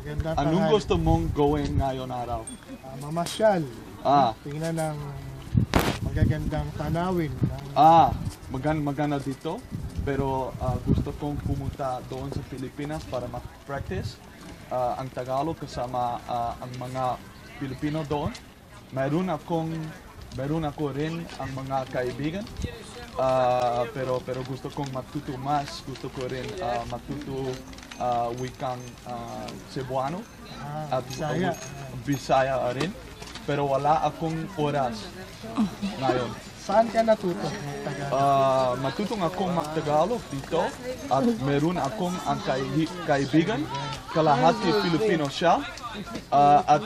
Magandang Anong tanghali. gusto mong gawin ngayon araw? Mamasyal. Tingnan ng magagandang tanawin. Maganda dito. Pero gusto kong pumunta doon sa Pilipinas para mag-practice ang Tagalog kasama ang mga Pilipino doon. Meron ako rin ang mga kaibigan. Pero gusto kong matuto mas. Gusto ko rin matuto wikang Cebuano at Bisaya rin. Pero wala akong oras ngayon. Saan ka natuto? Matutong akong mag-Tagalog dito at meron akong ang kaibigan, kalahati Filipino siya, at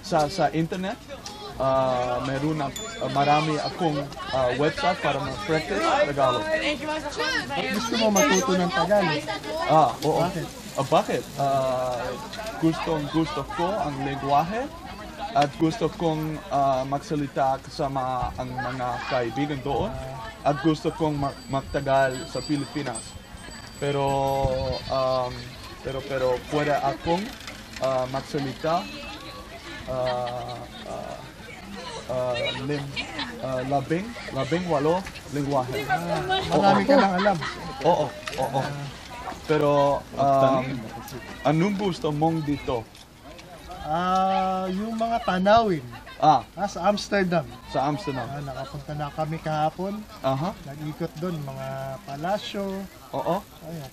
sa internet meron marami akong website para mag-practice Tagalog. Ba't gusto mo matuto ng Tagalog? Oo. Bakit? Bakit? Gusto ko ang lengguwahe at gusto kong magsalita kasama ang mga kaibigan doon at gusto kong magtagal sa Pilipinas. Pero pwede akong magsalita labing walo lengguwahe. Marami ka lang alam. Oo. Pero anong gusto mong dito? Yung mga tanawin. Sa Amsterdam. Sa Amsterdam. Nakapunta na kami kahapon. Nag-ikot doon, mga palasyo. Oo.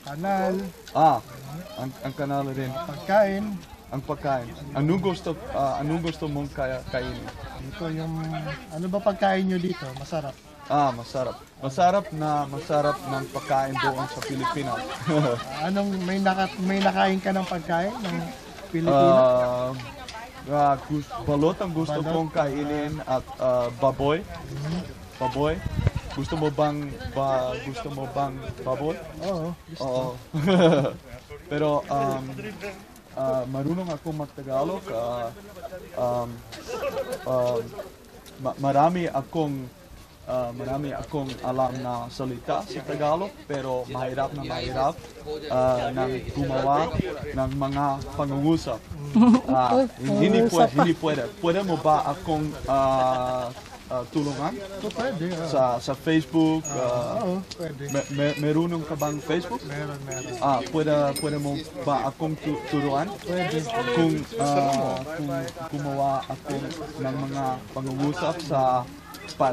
Kanal. Ang kanal rin. Pagkain. Ang pagkain. Anong gusto mong kainin? Ito yung, ano ba pagkain nyo dito? Masarap. Masarap. Masarap ng pagkain doon sa Pilipinas. May nakain ka ng pagkain ng Pilipino? Balot ang gusto kong kainin at baboy. Baboy. Gusto mo bang baboy? Oo, gusto. Pero marunong ako mag-Tagalog. Marami akong alam na salita sa Tagalog, pero mahirap nang gumawa ng mga pangungusap. Hindi pwede. Pwede mo ba akong tulungan? Pwede. Sa Facebook? Oo, pwede. Merunong ka bang Facebook? Meron. Pwede mo ba akong turuan? Pwede. Kung gumawa ako ng mga pangungusap sa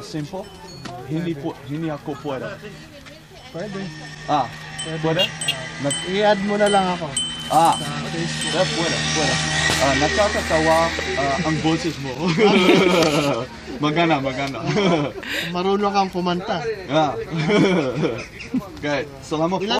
simple, hindi ako pwede. Pwede. Pwede? I-add mo na lang ako. Sa Facebook. Pwede. Nakakatawa ang boses mo. Magana. Marunong kang kumanta. Okay, salamat po.